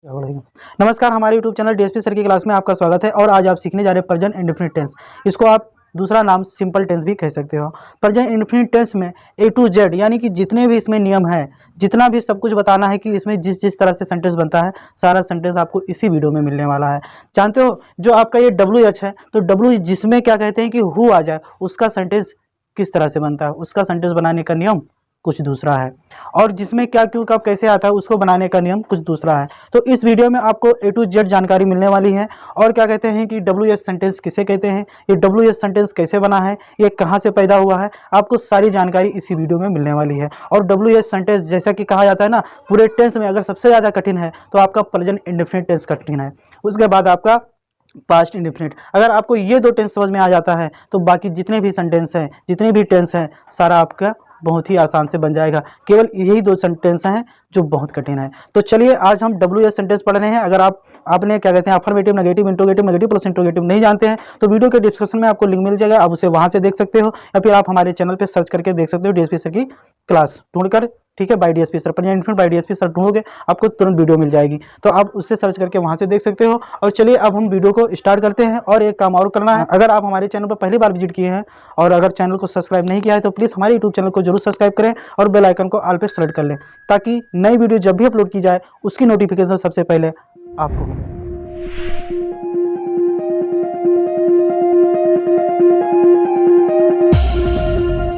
नमस्कार, हमारे YouTube channel DSP sir की क्लास में आपका स्वागत है। और आज आप सीखने जा रहे हैं प्रेजेंट इंडेफिनिट टेंस। इसको आप दूसरा नाम सिंपल टेंस भी कह सकते हो। प्रेजेंट इंडेफिनिट टेंस में ए टू जेड यानी कि जितने भी इसमें नियम है, जितना भी सब कुछ बताना है कि इसमें जिस जिस तरह से सेंटेंस बनता है, सारा सेंटेंस आपको इसी वीडियो में मिलने वाला है। जानते हो, जो आपका ये WH है, तो W जिसमें क्या कहते हैं कि हु आ जाए, उसका सेंटेंस किस तरह से बनता है, उसका सेंटेंस बनाने का नियम कुछ दूसरा है। और जिसमें क्या क्यों कब कैसे आता है, उसको बनाने का नियम कुछ दूसरा है। तो इस वीडियो में आपको ए टू जेड जानकारी मिलने वाली है। और क्या कहते हैं कि WH सेंटेंस किसे कहते हैं, ये WH सेंटेंस कैसे बना है, ये कहाँ से पैदा हुआ है, आपको सारी जानकारी इसी वीडियो में मिलने वाली है। और WH सेंटेंस जैसा कि कहा जाता है ना, पूरे टेंस में अगर सबसे ज़्यादा कठिन है तो आपका प्रेजेंट इंडेफिनिट टेंस कठिन है, उसके बाद आपका पास्ट इंडेफिनिट। अगर आपको ये दो टेंस समझ में आ जाता है तो बाकी जितने भी सेंटेंस हैं, जितने भी टेंस हैं, सारा आपका बहुत ही आसान से बन जाएगा। केवल यही दो सेंटेंस हैं जो बहुत कठिन है। तो चलिए आज हम WH सेंटेंस पढ़ रहे हैं। अगर आपने क्या कहते हैं affirmative, negative, interrogative, negative plus interrogative नहीं जानते हैं तो वीडियो के डिस्क्रिप्शन में आपको लिंक मिल जाएगा, आप उसे वहां से देख सकते हो, या फिर आप हमारे चैनल पे सर्च करके देख सकते हो डीएसपी सर की क्लास ढूंढकर। ठीक है, bye DSP sir, present indefinite by DSP sir ढूंढोगे आपको तुरंत वीडियो मिल जाएगी, तो आप उससे सर्च करके वहां से देख सकते हो। और चलिए अब हम वीडियो को स्टार्ट करते हैं। और एक काम और करना है, अगर आप हमारे चैनल पर पहली बार विजिट किए हैं और अगर चैनल को सब्सक्राइब नहीं किया है तो प्लीज़ हमारे यूट्यूब चैनल को जरूर सब्सक्राइब करें और बेल आइकन को ऑल पे सेलेक्ट कर लें, ताकि नई वीडियो जब भी अपलोड की जाए उसकी नोटिफिकेशन सबसे पहले आपको मिले।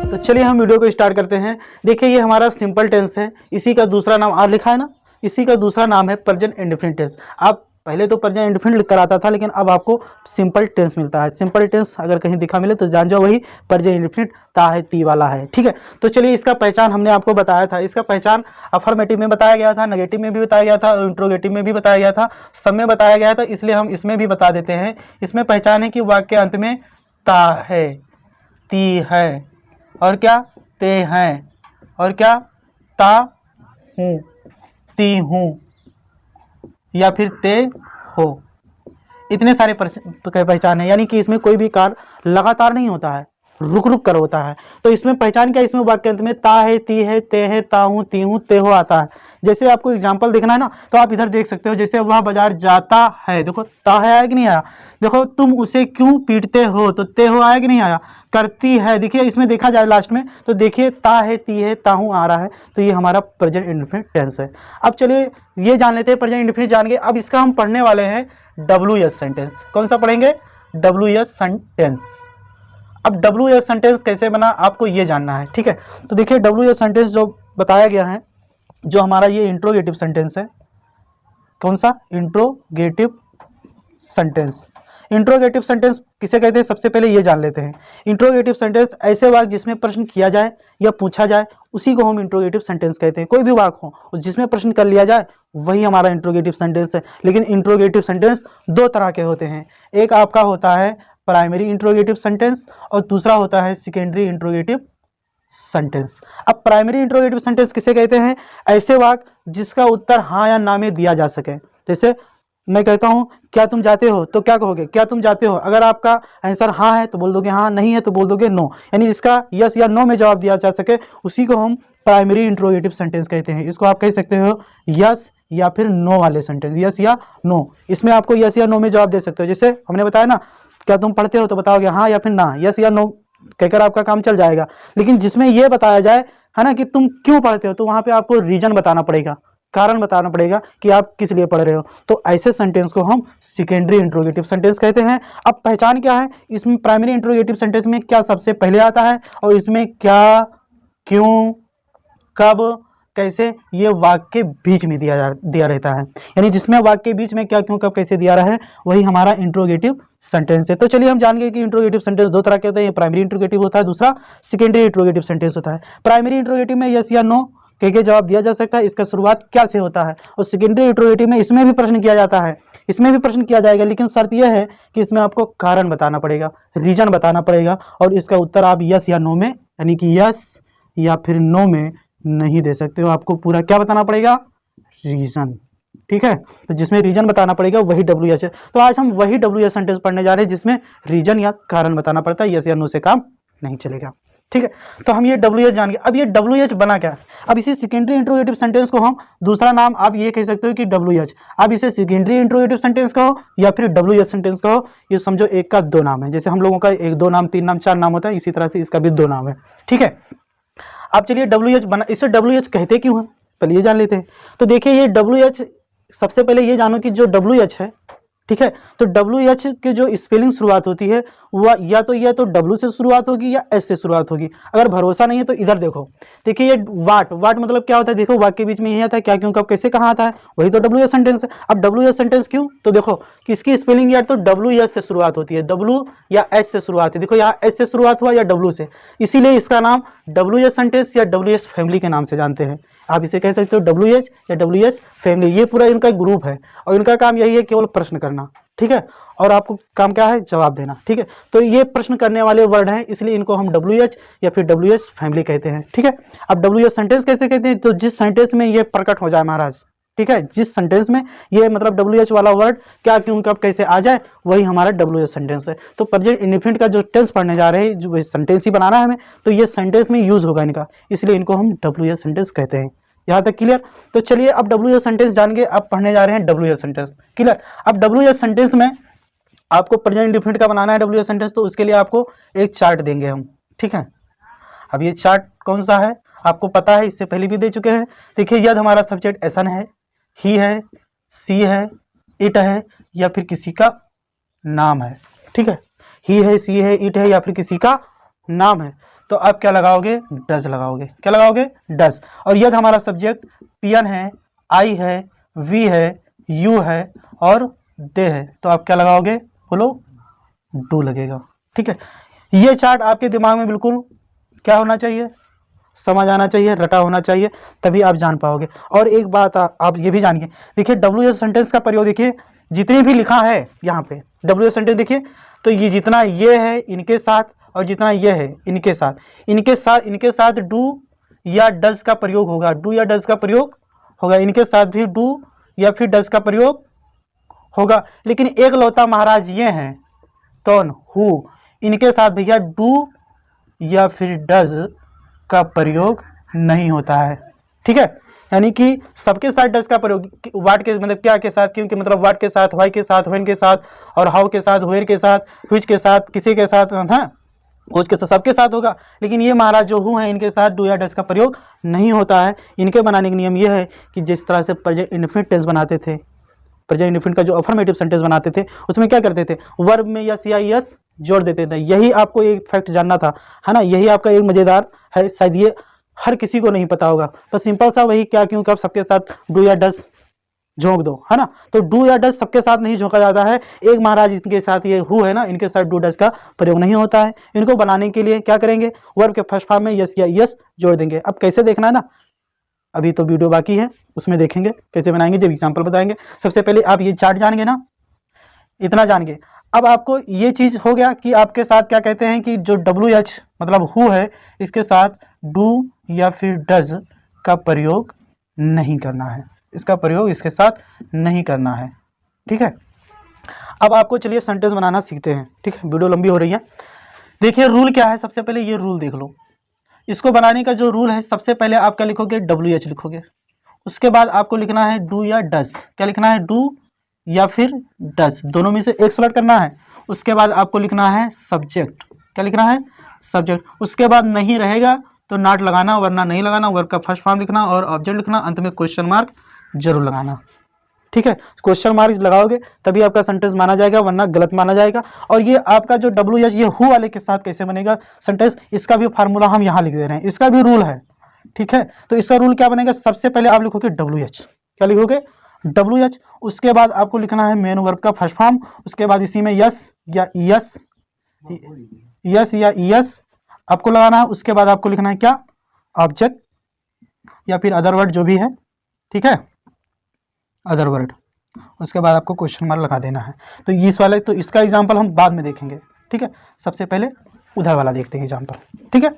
तो चलिए हम वीडियो को स्टार्ट करते हैं। देखिए ये हमारा सिंपल टेंस है, इसी का दूसरा नाम और लिखा है ना, इसी का दूसरा नाम है प्रेजेंट इंडेफिनिट टेंस। आप पहले तो प्रेजेंट इंडेफिनिट लिख कर आता था, लेकिन अब आपको सिंपल टेंस मिलता है। सिंपल टेंस अगर कहीं दिखा मिले तो जान जाओ वही प्रेजेंट इंडेफिनिट ता है, ती वाला है। ठीक है, तो चलिए इसका पहचान हमने आपको बताया था। इसका पहचान अफर्मेटिव में बताया गया था, नेगेटिव में भी बताया गया था, और इंट्रोगेटिव में भी बताया गया था, सब में बताया गया था, इसलिए हम इसमें भी बता देते हैं। इसमें पहचान है कि वाक्य के अंत में ता है, ती है, और क्या ते हैं, और क्या ता हूँ, ती हूँ, या फिर ते हो। इतने सारे पहचान है, यानी कि इसमें कोई भी कार्य लगातार नहीं होता है, रुक रुक कर होता है। तो इसमें पहचान क्या, इसमें वाक्य अंत में ता है, ती है, ते है, ता हूँ, ती हूँ, ते हो आता है। जैसे आपको एग्जांपल देखना है ना, तो आप इधर देख सकते हो। जैसे वह बाजार जाता है, देखो ता है आया कि नहीं आया। देखो तुम उसे क्यों पीटते हो, तो ते हो आया कि नहीं आया। करती है, देखिए इसमें देखा जाए लास्ट में तो देखिए ता है, ती है, ता हूँ आ रहा है, तो ये हमारा प्रेजेंट इंडेफिनिट टेंस है। अब चलिए ये जान लेते हैं, प्रेजेंट इंडेफिनिट जान गए। अब इसका हम पढ़ने वाले हैं WH सेंटेंस। कौन सा पढ़ेंगे, WH सेंटेंस। अब WH सेंटेंस कैसे बना आपको ये जानना है। ठीक है, तो देखिए WH सेंटेंस जो बताया गया है, जो हमारा ये इंट्रोगेटिव सेंटेंस है। कौन सा, इंट्रोगेटिव सेंटेंस। इंट्रोगेटिव सेंटेंस किसे कहते हैं, सबसे पहले ये जान लेते हैं। इंट्रोगेटिव सेंटेंस ऐसे वाक्य जिसमें प्रश्न किया जाए या पूछा जाए, उसी को हम इंट्रोगेटिव सेंटेंस कहते हैं। कोई भी वाक्य हो जिसमें प्रश्न कर लिया जाए, वही हमारा इंट्रोगेटिव सेंटेंस है। लेकिन इंट्रोगेटिव सेंटेंस दो तरह के होते हैं, एक आपका होता है प्राइमरी इंट्रोगेटिव सेंटेंस और दूसरा होता है सेकेंडरी इंट्रोगेटिव सेंटेंस। अब प्राइमरी इंट्रोगेटिव सेंटेंस किसे कहते हैं, ऐसे वाक्य जिसका उत्तर हाँ या ना में दिया जा सके। जैसे मैं कहता हूं क्या तुम जाते हो, तो क्या कहोगे, क्या तुम जाते हो। अगर आपका आंसर हाँ है तो बोल दोगे हाँ, नहीं है तो बोल दोगे नो, यानी जिसका यस या नो में जवाब दिया जा सके, उसी को हम प्राइमरी इंट्रोगेटिव सेंटेंस कहते हैं। इसको आप कह सकते हो यस या फिर नो वाले सेंटेंस, यस या नो। इसमें आपको यस या नो में जवाब दे सकते हो। जैसे हमने बताया ना, क्या तुम पढ़ते हो, तो बताओगे हाँ या फिर ना, यस या नो कहकर आपका काम चल जाएगा। लेकिन जिसमें यह बताया जाए है ना कि तुम क्यों पढ़ते हो, तो वहां पे आपको रीजन बताना पड़ेगा, कारण बताना पड़ेगा कि आप किस लिए पढ़ रहे हो। तो ऐसे सेंटेंस को हम सेकेंडरी इंट्रोगेटिव सेंटेंस कहते हैं। अब पहचान क्या है, इसमें प्राइमरी इंट्रोगेटिव सेंटेंस में क्या सबसे पहले आता है और इसमें क्या, क्यों, कब, कैसे, ये वाक्य के बीच में दिया रहता है। यानी जिसमें वाक्य के बीच में क्या, क्यों, कब, कैसे दिया रहा है, वही हमारा इंट्रोगेटिव सेंटेंस है। तो चलिए हम जान गए कि इंट्रोगेटिव सेंटेंस दो तरह के होते हैं, प्राइमरी इंट्रोगेटिव होता है, दूसरा सेकेंडरी इंट्रोगेटिव सेंटेंस होता है। प्राइमरी इंट्रोगेटिव में यस या नो कह के जवाब दिया जा सकता है, इसका शुरुआत क्या से होता है। और सेकेंडरी इंट्रोगेटिव में इसमें भी प्रश्न किया जाता है, इसमें भी प्रश्न किया जाएगा, लेकिन शर्त यह है कि इसमें आपको कारण बताना पड़ेगा, रीजन बताना पड़ेगा, और इसका उत्तर आप यस या नो में, यानी कि यस या फिर नो में नहीं दे सकते हो। आपको पूरा क्या बताना पड़ेगा, रीजन। ठीक है, तो जिसमें रीजन बताना पड़ेगा वही WH है। तो आज हम वही WH सेंटेंस पढ़ने जा रहे हैं जिसमें रीजन या कारण बताना पड़ता है, यस या नो से काम नहीं चलेगा। ठीक है। तो हम ये WH जान गए। अब ये WH बना क्या? अब इसी सेकेंडरी इंट्रोगेटिव सेंटेंस को हम दूसरा नाम आप ये कह सकते हो कि WH। अब इसे सेकेंडरी इंट्रोगेटिव सेंटेंस कहो या फिर WH सेंटेंस कहो, ये समझो एक का दो नाम है। जैसे हम लोगों का एक दो नाम, तीन नाम, चार नाम होता है, इसी तरह से इसका भी दो नाम है। ठीक है। अब चलिए WH बना, इसे WH कहते क्यों हैं पहले ये जान लेते हैं। तो देखिए ये WH, सबसे पहले ये जानो कि जो WH है, ठीक है, तो WH के जो स्पेलिंग शुरुआत होती है वह या तो W से शुरुआत होगी या S से शुरुआत होगी। अगर भरोसा नहीं है तो इधर देखो, देखिए ये वाट मतलब क्या होता है, देखो वाट के बीच में यही आता है, क्या क्यों कब कैसे कहाँ आता है, वही तो WH सेंटेंस है। अब WH सेंटेंस क्यों, तो देखो कि इसकी स्पेलिंग या तो WH से शुरुआत होती है, W या H से शुरुआत है। देखो यहाँ S से शुरुआत हुआ या W से, इसीलिए इसका नाम WH सेंटेंस या WH फैमिली के नाम से जानते हैं। आप इसे कह सकते हो WH या WH फैमिली, ये पूरा इनका ग्रुप है और इनका काम यही है केवल प्रश्न करना। ठीक है, और आपको काम क्या है, जवाब देना। ठीक है, तो ये प्रश्न करने वाले वर्ड हैं, इसलिए इनको हम WH या फिर WH फैमिली कहते हैं। ठीक है, अब WH सेंटेंस कैसे कहते हैं, तो जिस सेंटेंस में ये प्रकट हो जाए महाराज, ठीक है, जिस सेंटेंस में ये मतलब WH वाला वर्ड क्या क्यों कब कैसे आ जाए, वही हमारा WH सेंटेंस है। तो प्रेजेंट इंडेफिनिट का जो टेंस पढ़ने जा रहे हैं, जो सेंटेंस ही बनाना है हमें, तो ये सेंटेंस में यूज होगा इनका, इसलिए इनको हम WH सेंटेंस कहते हैं। यहाँ तक क्लियर। तो चलिए अब WH सेंटेंस जान के अब पढ़ने जा रहे हैं WH सेंटेंस। क्लियर। अब WH सेंटेंस में आपको प्रेजेंट इंडेफिनिट का बनाना है WH सेंटेंस, तो उसके लिए आपको एक चार्ट देंगे हम। ठीक है, अब ये चार्ट कौन सा है आपको पता है, इससे पहले भी दे चुके हैं। देखिए यदि हमारा सब्जेक्ट एसन है, ही है, सी है, इट है या फिर किसी का नाम है। ठीक है, ही है, सी है, इट है या फिर किसी का नाम है, तो आप क्या लगाओगे, डज लगाओगे। क्या लगाओगे, डज। और यदि हमारा सब्जेक्ट पियन है, आई है, वी है, यू है और दे है, तो आप क्या लगाओगे, बोलो, डू लगेगा। ठीक है, ये चार्ट आपके दिमाग में बिल्कुल क्या होना चाहिए, समझ आना चाहिए, रटा होना चाहिए, तभी आप जान पाओगे। और एक बात आप ये भी जानिए, देखिए WH सेंटेंस का प्रयोग देखिए, जितने भी लिखा है यहाँ पे WH सेंटेंस देखिए, तो ये जितना ये है इनके साथ और जितना ये है इनके साथ डू या डज का प्रयोग होगा, डू या डज का प्रयोग होगा, इनके साथ भी डू या फिर डज का प्रयोग होगा। लेकिन एक लौता महाराज ये हैं, कौन, हु, इनके साथ भैया डू या फिर डज का प्रयोग नहीं होता है। ठीक है, यानी कि सबके साथ डज का प्रयोग, वाट के मतलब क्या के साथ, क्योंकि मतलब वाट के साथ, वाई के साथ, व्हेन के साथ और हाउ के साथ, वेयर के साथ, व्हिच के साथ, किसी के साथ, हाँ कुछ के साथ, सबके साथ होगा। लेकिन ये महाराज जो हु है इनके साथ डू या डज का प्रयोग नहीं होता है। इनके बनाने का नियम यह है कि जिस तरह से प्रेजेंट इंडेफिनिट टेंस बनाते थे, प्रेजेंट इंडेफिनिट का जो अफर्मेटिव सेंटेंस बनाते थे, उसमें क्या करते थे, वर्ब में यस या यस जोड़ देते थे। यही आपको एक फैक्ट जानना था, है ना, यही आपका एक मजेदार है, शायद ये हर किसी को नहीं पता होगा। तो सिंपल सा वही क्या क्यों कब सबके साथ डू या डज झोंक दो, है ना। तो डू या डज सबके साथ नहीं झोंका जाता है। एक महाराज इनके साथ ये हु है ना, इनके साथ डू डज का प्रयोग नहीं होता है। इनको बनाने के लिए क्या करेंगे, वर्ब के फर्स्ट फॉर्म में यस या यस जोड़ देंगे। अब कैसे देखना है ना, अभी तो वीडियो बाकी है, उसमें देखेंगे कैसे बनाएंगे, जब एग्जाम्पल बताएंगे। सबसे पहले आप ये चार्ट जानेंगे ना, इतना जान गए। अब आपको ये चीज हो गया कि आपके साथ क्या कहते हैं कि जो WH मतलब हु है, इसके साथ डू या फिर डज का प्रयोग नहीं करना है, इसका प्रयोग इसके साथ नहीं करना है। ठीक है, अब आपको चलिए सेंटेंस बनाना सीखते हैं। ठीक है, वीडियो लंबी हो रही है। देखिए रूल क्या है, सबसे पहले ये रूल देख लो। इसको बनाने का जो रूल है, सबसे पहले आप क्या लिखोगे, WH लिखोगे। उसके बाद आपको लिखना है डू या डज। क्या लिखना है, डू या फिर डज, दोनों में से एक सेलेक्ट करना है। उसके बाद आपको लिखना है सब्जेक्ट। क्या लिखना है, सब्जेक्ट। उसके बाद नहीं रहेगा तो नॉट लगाना, वरना नहीं लगाना। वर्ब का फर्स्ट फॉर्म लिखना और ऑब्जेक्ट लिखना, अंत में क्वेश्चन मार्क जरूर लगाना। ठीक है, क्वेश्चन मार्क लगाओगे तभी आपका सेंटेंस माना जाएगा, वरना गलत माना जाएगा। और ये आपका जो WH ये हु वाले के साथ कैसे बनेगा सेंटेंस, इसका भी फार्मूला हम यहाँ लिख दे रहे हैं, इसका भी रूल है। ठीक है, तो इसका रूल क्या बनेगा, सबसे पहले आप लिखोगे WH। क्या लिखोगे, WH। उसके बाद आपको लिखना है मेन वर्ब का फर्स्ट फॉर्म। उसके बाद इसी में यस या यस आपको लगाना है। उसके बाद आपको लिखना है क्या, ऑब्जेक्ट या फिर अदर वर्ड जो भी है। ठीक है, अदर वर्ड। उसके बाद आपको क्वेश्चन मार्क लगा देना है। तो इस वाले, तो इसका एग्जांपल हम बाद में देखेंगे। ठीक है, सबसे पहले उधर वाला देखते हैं एग्जांपल। ठीक है,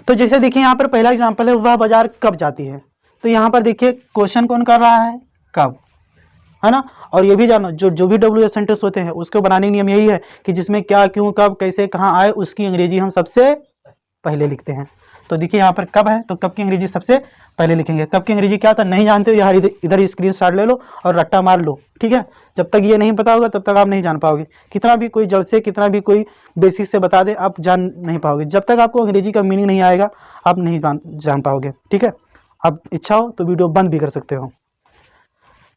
तो जैसे देखिए यहाँ पर पहला एग्जांपल है, वह बाजार कब जाती है। तो यहाँ पर देखिए क्वेश्चन कौन कर रहा है, कब, है ना। और ये भी जानो जो भी WH सेंटेंस होते हैं उसको बनाने का नियम यही है कि जिसमें क्या क्यों कब कैसे कहाँ आए उसकी अंग्रेजी हम सबसे पहले लिखते हैं। तो देखिए यहाँ पर कब है, तो कब की अंग्रेजी सबसे पहले लिखेंगे। कब की अंग्रेजी क्या होता है नहीं जानते हो, यार इधर स्क्रीनशॉट ले लो और रट्टा मार लो, ठीक है। जब तक ये नहीं पता होगा तब तक आप नहीं जान पाओगे। कितना भी कोई जड़ से, कितना भी कोई बेसिक से बता दे, आप जान नहीं पाओगे। जब तक आपको अंग्रेजी का मीनिंग नहीं आएगा आप नहीं जान पाओगे, ठीक है। अब इच्छा हो तो वीडियो बंद भी कर सकते हो।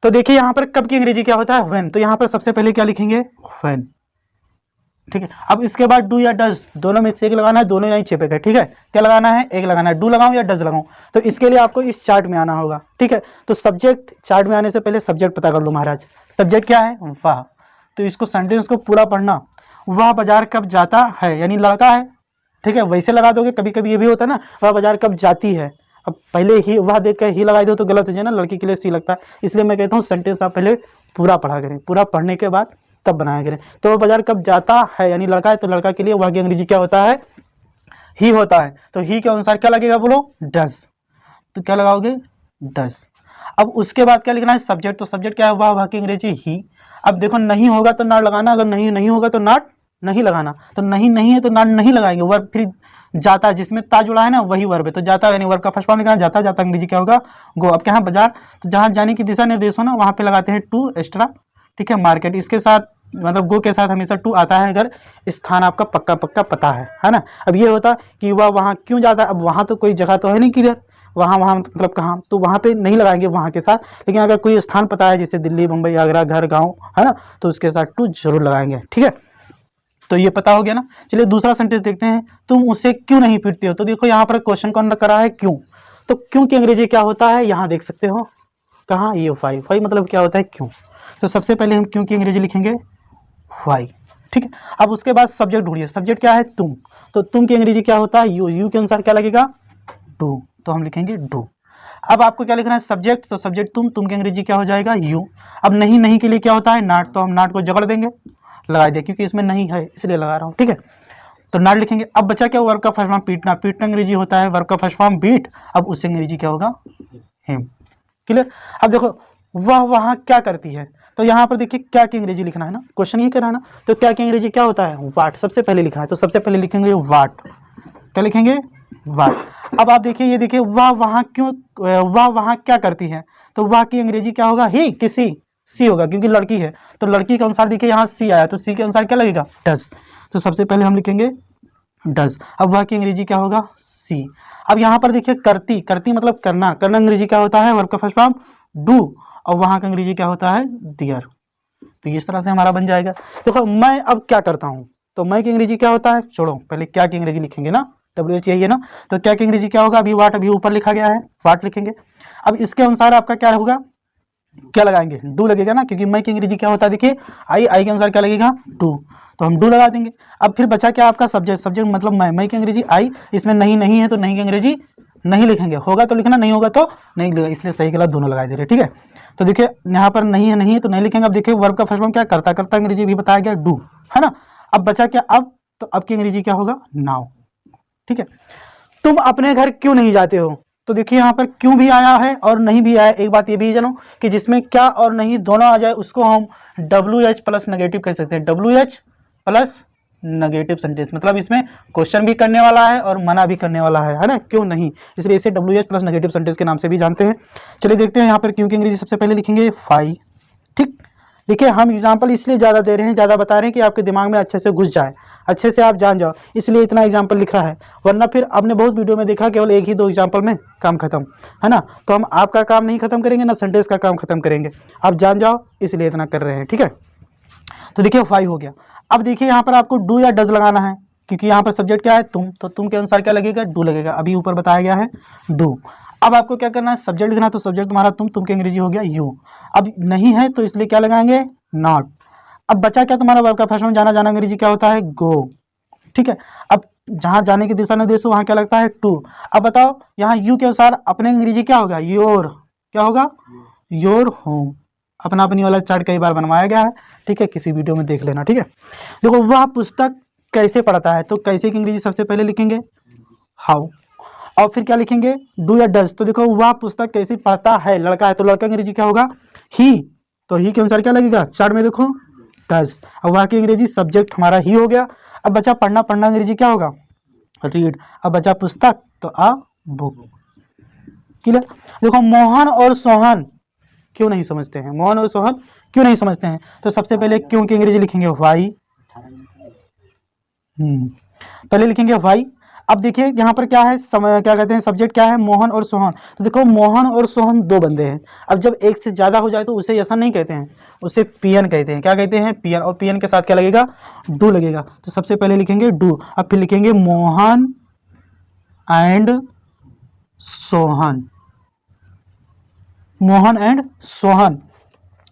तो देखिए यहाँ पर कब की अंग्रेजी क्या होता है, व्हेन। तो यहाँ पर सबसे पहले क्या लिखेंगे, व्हेन, ठीक है। अब इसके बाद डू या डज, दोनों में से एक लगाना है, दोनों नहीं छिपेगा, ठीक है। क्या लगाना है, एक लगाना है। डू लगाऊं या डज लगाऊं, तो इसके लिए आपको इस चार्ट में आना होगा, ठीक है। तो सब्जेक्ट, चार्ट में आने से पहले सब्जेक्ट पता कर लो महाराज। सब्जेक्ट क्या है, वह। तो इसको सेंटेंस को पूरा पढ़ना। वह बाजार कब जाता है, यानी लड़का है, ठीक है। वैसे लगा दोगे, कभी कभी ये भी होता है ना, वह बाजार कब जाती है। अब पहले ही वह देख कर ही लगाई दो तो गलत हो जाए ना, लड़की के लिए सी लगता है। इसलिए मैं कहता हूँ सेंटेंस आप पहले पूरा पढ़ा करें, पूरा पढ़ने के बाद तब बनाया करें। तो वह बाजार कब जाता है, यानी लड़का है, तो लड़का के लिए वह की अंग्रेजी क्या होता है, ही होता है। तो ही के अनुसार क्या लगेगा, बोलो डज। तो क्या लगाओगे, डज। अब उसके बाद क्या लिखना है, सब्जेक्ट। तो सब्जेक्ट क्या है, वह की अंग्रेजी ही। अब देखो नहीं होगा तो नॉट लगाना, अगर नहीं होगा तो नॉट नहीं लगाना। तो नहीं है तो नॉट नहीं लगाएंगे। वर्ब फिर जाता है, जिसमें ता जुड़ा है ना वही वर्ब है, तो जाता है यानी वर्ब का फर्स्ट फॉर्म लिखना, जाता जाता अंग्रेजी क्या होगा, गो। अब क्या है, बाजार, तो जहाँ जाने की दिशा निर्देश हो ना वहाँ पे लगाते हैं टू एक्स्ट्रा, ठीक है। मार्केट, इसके साथ मतलब गो के साथ हमेशा टू आता है अगर स्थान आपका पक्का पता है ना। अब ये होता कि वह वहाँ क्यों जाता है, अब वहाँ तो कोई जगह तो है नहीं क्लियर, वहाँ मतलब कहाँ, तो वहाँ पे नहीं लगाएंगे वहाँ के साथ। लेकिन अगर कोई स्थान पता है जैसे दिल्ली, मुंबई, आगरा, घर, गाँव, है ना, तो उसके साथ टू जरूर लगाएंगे, ठीक है। तो ये पता हो गया ना। चलिए दूसरा सेंटेंस देखते हैं, तुम उसे क्यों नहीं पीटते हो। तो देखो यहाँ पर क्वेश्चन कौन करा है, क्यों। तो क्यों की अंग्रेजी क्या होता है, यहाँ देख सकते हो, कहाँ, ये वाई मतलब क्या होता है, क्यों। तो सबसे पहले हम क्यों की अंग्रेजी लिखेंगे, वाई, ठीक है। अब उसके बाद सब्जेक्ट ढूंढिए, सब्जेक्ट क्या है, तुम। तो तुम की अंग्रेजी क्या होता है, यू के अनुसार क्या लगेगा, डू। तो हम लिखेंगे डू। अब आपको क्या लिखना है, सब्जेक्ट। तो सब्जेक्ट तुम की अंग्रेजी क्या हो जाएगा, यू। अब नहीं के लिए क्या होता है, नॉट। तो हम नॉट को जगड़ देंगे, लगा दिया, क्योंकि इसमें नहीं है इसलिए लगा रहा हूँ, ठीक है। तो नॉट लिखेंगे। अब बचा क्या, वर्ब का फर्स्ट फॉर्म पीटना। पीटना अंग्रेजी होता है वर्ब का फर्स्ट फॉर्म बीट। अब उससे अंग्रेजी क्या होगा, हिम, क्लियर। अब देखो वह वहाँ क्या करती है, तो यहाँ पर देखिए क्या की अंग्रेजी लिखना है ना, क्वेश्चन ये करा ना। तो क्या की अंग्रेजी क्या होता है, वाट। सबसे पहले लिखा है तो सबसे पहले लिखेंगे वाट। क्या लिखेंगे, वाट। अब आप देखिए, ये देखिए वह वहाँ क्यों, वह वहाँ क्या करती है, तो वह की अंग्रेजी क्या होगा, ही, किसी, सी होगा क्योंकि लड़की है। तो लड़की के अनुसार देखिए यहाँ सी आया, तो सी के अनुसार क्या लगेगा, डज। तो सबसे पहले हम लिखेंगे डज। अब वह की अंग्रेजी क्या होगा, सी। अब यहाँ पर देखिए करती, करती मतलब करना। करना अंग्रेजी क्या होता है, वर्ब का फर्स्ट फॉर्म डू। और वहाँ का अंग्रेजी क्या होता है, दियर। तो इस तरह से हमारा बन जाएगा। देखो मैं अब क्या करता हूँ, तो मैं की अंग्रेजी क्या होता है, छोड़ो पहले क्या की अंग्रेजी लिखेंगे ना, WH यही है ना। तो क्या की अंग्रेजी क्या होगा, अभी वाट, अभी ऊपर लिखा गया है वाट लिखेंगे। अब इसके अनुसार आपका क्या होगा, क्या लगाएंगे, डू लगेगा ना, क्योंकि मैं की अंग्रेजी क्या होता है, देखिए आई के अनुसार क्या लगेगा, डू। तो हम डू लगा देंगे। अब फिर बचा क्या आपका सब्जेक्ट। सब्जेक्ट मतलब मैं की अंग्रेजी आई। इसमें नहीं है तो नहीं की अंग्रेजी नहीं लिखेंगे, होगा तो लिखना, नहीं होगा तो नहीं लिखेगा, इसलिए सही गलत दोनों लगा दे रहे, ठीक है। तो देखिए यहाँ पर नहीं है तो नहीं लिखेंगे। अब देखिए वर्ब का फर्स्ट फॉर्म क्या, करता अंग्रेजी भी बताया गया, डू, है ना। अब बचा क्या, अब तो अब की अंग्रेजी क्या होगा, नाउ, ठीक है। तुम अपने घर क्यों नहीं जाते हो, तो देखिए यहाँ पर क्यों भी आया है और नहीं भी आया। एक बात ये भी जानो कि जिसमें क्या और नहीं दोनों आ जाए उसको हम WH प्लस नेगेटिव कह सकते हैं। WH प्लस नेगेटिव सेंटेंस मतलब इसमें क्वेश्चन भी करने वाला है और मना भी करने वाला है ना, क्यों नहीं, इसलिए इसे WH प्लस नेगेटिव सेंटेंस के नाम से भी जानते हैं। चलिए देखते हैं यहाँ पर क्यों की अंग्रेजी सबसे पहले लिखेंगे फाई, ठीक। देखिए हम एग्जाम्पल इसलिए ज़्यादा दे रहे हैं, ज़्यादा बता रहे हैं कि आपके दिमाग में अच्छे से घुस जाए, अच्छे से आप जान जाओ, इसलिए इतना एग्जाम्पल लिखा है। वरना फिर आपने बहुत वीडियो में देखा केवल एक ही दो एग्जाम्पल में काम खत्म, है ना। तो हम आपका काम नहीं खत्म करेंगे ना सेंटेंस का काम खत्म करेंगे, आप जान जाओ इसलिए इतना कर रहे हैं, ठीक है। तो देखिए फाइव हो गया। अब देखिए यहाँ पर आपको डू या डज लगाना है, क्योंकि यहाँ पर सब्जेक्ट क्या है, तुम। तो तुम के अनुसार क्या लगेगा, डू लगेगा, अभी ऊपर बताया गया है डू। अब आपको क्या करना है, सब्जेक्ट लिखना, तो सब्जेक्ट तुम्हारा तुम की अंग्रेजी हो गया यू। अब नहीं है तो इसलिए क्या लगाएंगे, नॉट। अब बचा क्या तुम्हारा वर्ब का फर्स्ट फॉर्म, जाना अंग्रेजी क्या होता है, गो, ठीक है। अब जहां जाने की दिशा निर्देश हो वहां क्या लगता है, टू। अब बताओ यहाँ यू के अनुसार अपने अंग्रेजी क्या होगा, योर। क्या होगा, योर होम। अपना अपनी वाला चार्ट कई बार बनवाया गया है, ठीक है, किसी वीडियो में देख लेना, ठीक है। देखो वह पुस्तक कैसे पढ़ता है, तो कैसे की अंग्रेजी सबसे पहले लिखेंगे हाउ, और फिर क्या लिखेंगे, डू या डज। तो देखो वह पुस्तक कैसे पढ़ता है, लड़का है तो लड़का अंग्रेजी क्या होगा, ही। तो ही के अनुसार क्या लगेगा, चार्ट में देखो डज। अब वह की अंग्रेजी सब्जेक्ट हमारा ही हो गया। अब बचा पढ़ना, पढ़ना अंग्रेजी क्या होगा, रीड। अब बचा पुस्तक तो अ बुक। क्लियर। देखो मोहन और सोहन क्यों नहीं समझते हैं, मोहन और सोहन क्यों नहीं समझते हैं, तो सबसे पहले क्यों की अंग्रेजी लिखेंगे वाई। पहले लिखेंगे वाई। अब देखिए यहाँ पर क्या है, क्या कहते हैं, सब्जेक्ट क्या है, मोहन और सोहन। तो देखो मोहन और सोहन दो बंदे हैं। अब जब एक से ज़्यादा हो जाए तो उसे ऐसा नहीं कहते हैं, उसे पीएन कहते हैं। क्या कहते हैं, पीएन। और पीएन के साथ क्या लगेगा, डू लगेगा। तो सबसे पहले लिखेंगे डू। अब फिर लिखेंगे मोहन एंड सोहन, मोहन एंड सोहन।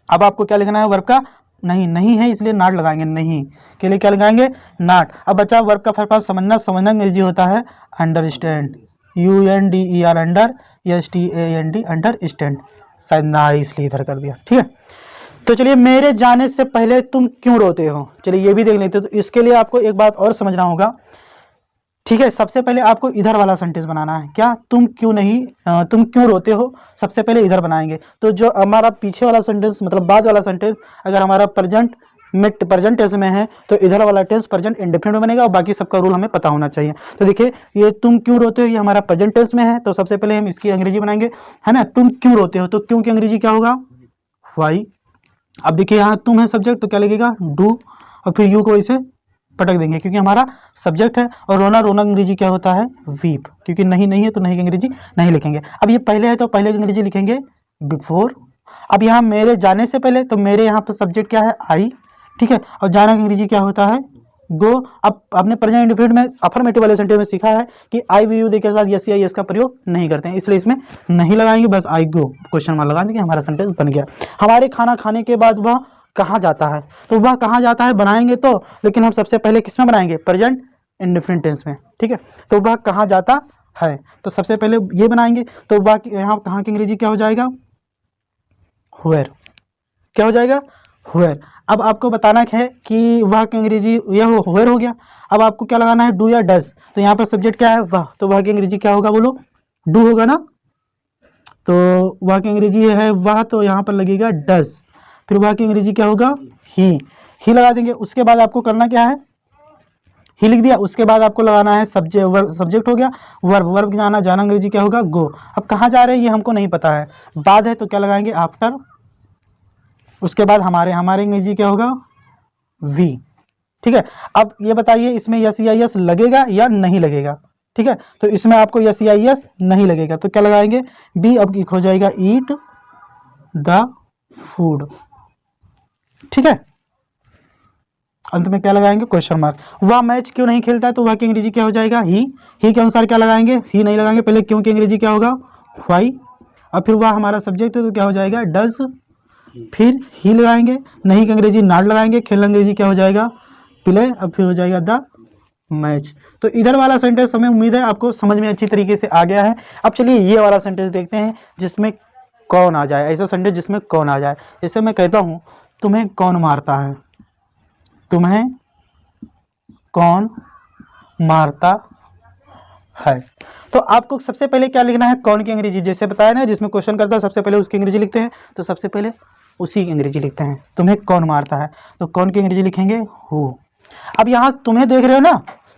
अब आपको क्या लिखना है, वर्ब का नहीं, नहीं है इसलिए नाट लगाएंगे, नहीं के लिए क्या लगाएंगे, नाट। अब बचा वर्ब का फर्क समझना। समझना अंग्रेजी होता है understand, UNDER under, STAND understand. शायद ना इसलिए इधर कर दिया, ठीक है। तो चलिए, मेरे जाने से पहले तुम क्यों रोते हो, चलिए ये भी देख लेते हो। तो इसके लिए आपको एक बात और समझना होगा, ठीक है। सबसे पहले आपको इधर वाला सेंटेंस बनाना है, क्या, तुम क्यों नहीं, तुम क्यों रोते हो, सबसे पहले इधर बनाएंगे। तो जो हमारा पीछे वाला सेंटेंस मतलब बाद वाला सेंटेंस अगर हमारा प्रेजेंट टेंस में है तो इधर वाला टेंस प्रेजेंट इंडेफिनिट में बनेगा, और बाकी सबका रूल हमें पता होना चाहिए। तो देखिए, ये तुम क्यों रोते हो ये हमारा प्रेजेंट टेंस में है, तो सबसे पहले हम इसकी अंग्रेजी बनाएंगे, है ना। तुम क्यों रोते हो, तो क्यों की अंग्रेजी क्या होगा, वाई। अब देखिए यहाँ तुम है सब्जेक्ट, तो क्या लगेगा, डू, और फिर यू को इसे पटक देंगे क्योंकि हमारा सब्जेक्ट है। और रोना, रोना अंग्रेजी क्या होता है, वीप, क्योंकि नहीं नहीं है तो नहीं की अंग्रेजी नहीं लिखेंगे। अब ये पहले है तो पहले की अंग्रेजी लिखेंगे बिफोर। अब यहाँ मेरे जाने से पहले, तो मेरे यहाँ पर सब्जेक्ट क्या है, आई, ठीक है। और जाना की अंग्रेजी क्या होता है, गो। अब आपने प्रेजेंट इंडेफिनिट में अफर्मेटिव वाले सेंटेंस में सीखा है कि आई वी यू दे के साथ यस या यस का प्रयोग नहीं करते हैं, इसलिए इसमें नहीं लगाएंगे, बस आई गो क्वेश्चन मार्क लगा देंगे, हमारा सेंटेंस बन गया। हमारे खाना खाने के बाद वह कहाँ जाता है, तो वह कहाँ जाता है बनाएंगे तो, लेकिन हम सबसे पहले किसमें बनाएंगे, प्रेजेंट इंडेफिनिट टेंस में, ठीक है। तो वह कहाँ जाता है, तो सबसे पहले ये बनाएंगे। तो वह यहाँ कहाँ की अंग्रेजी क्या हो जाएगा, व्हेयर। क्या हो जाएगा, व्हेयर। अब आपको बताना है कि वह की अंग्रेजी यह व्हेयर हो गया। अब आपको क्या लगाना है, डू या डज। तो यहाँ पर सब्जेक्ट क्या है, वह, तो वह की अंग्रेजी क्या होगा, बोलो, डू होगा ना। तो वह की अंग्रेजी है वह, तो यहाँ पर लगेगा डज। फिर वह की अंग्रेजी क्या होगा, ही लगा देंगे। उसके बाद आपको करना क्या है, ही लिख दिया। उसके बाद आपको लगाना है सब्जेक्ट हो गया, वर्ब, वर्ब की जाना, जाना अंग्रेजी क्या होगा, गो। अब कहाँ जा रहे हैं ये हमको नहीं पता है, बाद है तो क्या लगाएंगे, आफ्टर। उसके बाद हमारे अंग्रेजी क्या होगा, वी, ठीक है। अब ये बताइए इसमें यस या यस लगेगा या नहीं लगेगा, ठीक है। तो इसमें आपको यस या यस नहीं लगेगा, तो क्या लगाएंगे, बी। अब हो जाएगा ईट द फूड, ठीक है। अंत में क्या लगाएंगे, क्वेश्चन मार्क। वह मैच क्यों नहीं खेलता है, तो वह की अंग्रेजी क्या हो जाएगा, ही के अनुसार क्या लगाएंगे, ही नहीं लगाएंगे, पहले क्यों की अंग्रेजी क्या होगा, व्हाई। और फिर वह हमारा सब्जेक्ट है तो क्या हो जाएगा, डज। फिर ही लगाएंगे, नहीं की अंग्रेजी नॉट लगाएंगे, खेलना अंग्रेजी क्या हो जाएगा, प्ले। अब फिर हो जाएगा द मैच। तो इधर वाला सेंटेंस हमें उम्मीद है आपको समझ में अच्छी तरीके से आ गया है। अब चलिए ये वाला सेंटेंस देखते हैं जिसमें कौन आ जाए, ऐसा सेंटेंस जिसमें कौन आ जाए। जैसे मैं कहता हूं तुम्हें कौन मारता है, तुम्हें कौन मारता है, तो आपको सबसे पहले क्या लिखना है, कौन की अंग्रेजी, जैसे बताया ना जिसमें क्वेश्चन करता है सबसे पहले उसकी अंग्रेजी लिखते हैं, तो सबसे पहले उसी की अंग्रेजी लिखते हैं। तुम्हें कौन मारता है, तो कौन की अंग्रेजी लिखेंगे, हु। अब यहाँ तुम्हें देख रहे हो ना,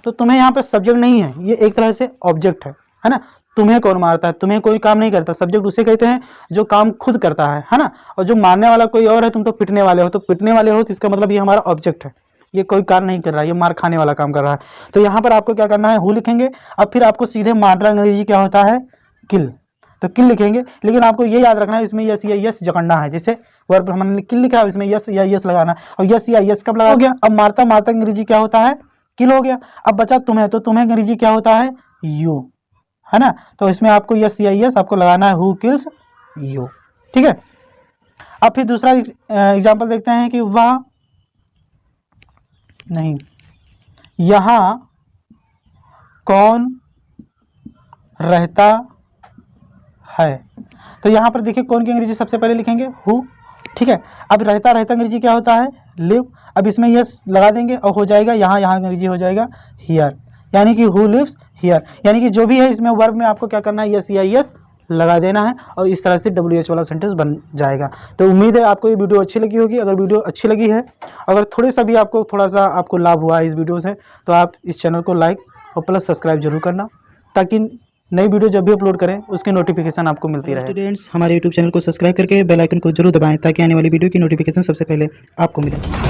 तो तुम्हें यहाँ पे सब्जेक्ट नहीं है, ये एक तरह से ऑब्जेक्ट है ना। तुम्हें कौन मारता है, तुम्हें कोई काम नहीं करता, सब्जेक्ट उसे कहते हैं जो काम खुद करता है ना। और जो मारने वाला कोई और है, तुम तो पिटने वाले हो, तो पिटने वाले हो तो इसका मतलब ये हमारा ऑब्जेक्ट है, ये कोई कार्य नहीं कर रहा है, ये मार खाने वाला काम कर रहा है। तो यहाँ पर आपको क्या करना है, हु लिखेंगे। अब फिर आपको सीधे मारना अंग्रेजी क्या होता है, किल, तो किल लिखेंगे। लेकिन आपको ये याद रखना है इसमें यस या यस जकड़ना है, जैसे वर्ब हमने किल लिखा है इसमें यस या यस लगाना, और यस या यस कब लगा हो गया। अब मारता मारता अंग्रेजी क्या होता है, किल हो गया। अब बचा तुम्हें, तो तुम्हें अंग्रेजी क्या होता है, यू, है ना। तो इसमें आपको यस या यस आपको लगाना है, हु किल्स यू, ठीक है। अब फिर दूसरा एग्जाम्पल देखते हैं कि वह नहीं, यहां कौन रहता है, तो यहां पर देखिए कौन की अंग्रेजी सबसे पहले लिखेंगे, हु, ठीक है। अब रहता रहता अंग्रेजी क्या होता है, लिव। अब इसमें यस लगा देंगे और हो जाएगा यहाँ अंग्रेजी हो जाएगा हियर, यानी कि हु लिव्स हियर। यानी कि जो भी है इसमें वर्ब में आपको क्या करना है, यस या यस लगा देना है, और इस तरह से WH वाला सेंटेंस बन जाएगा। तो उम्मीद है आपको ये वीडियो अच्छी लगी होगी। अगर वीडियो अच्छी लगी है, अगर थोड़ा सा भी आपको लाभ हुआ है इस वीडियो से, तो आप इस चैनल को लाइक और प्लस सब्सक्राइब जरूर करना, ताकि नई वीडियो जब भी अपलोड करें उसकी नोटिफिकेशन आपको मिलती रहे। स्टूडेंट्स, हमारे यूट्यूब चैनल को सब्सक्राइब करके बेल आइकन को जरूर दबाएं, ताकि आने वाली वीडियो की नोटिफिकेशन सबसे पहले आपको मिले।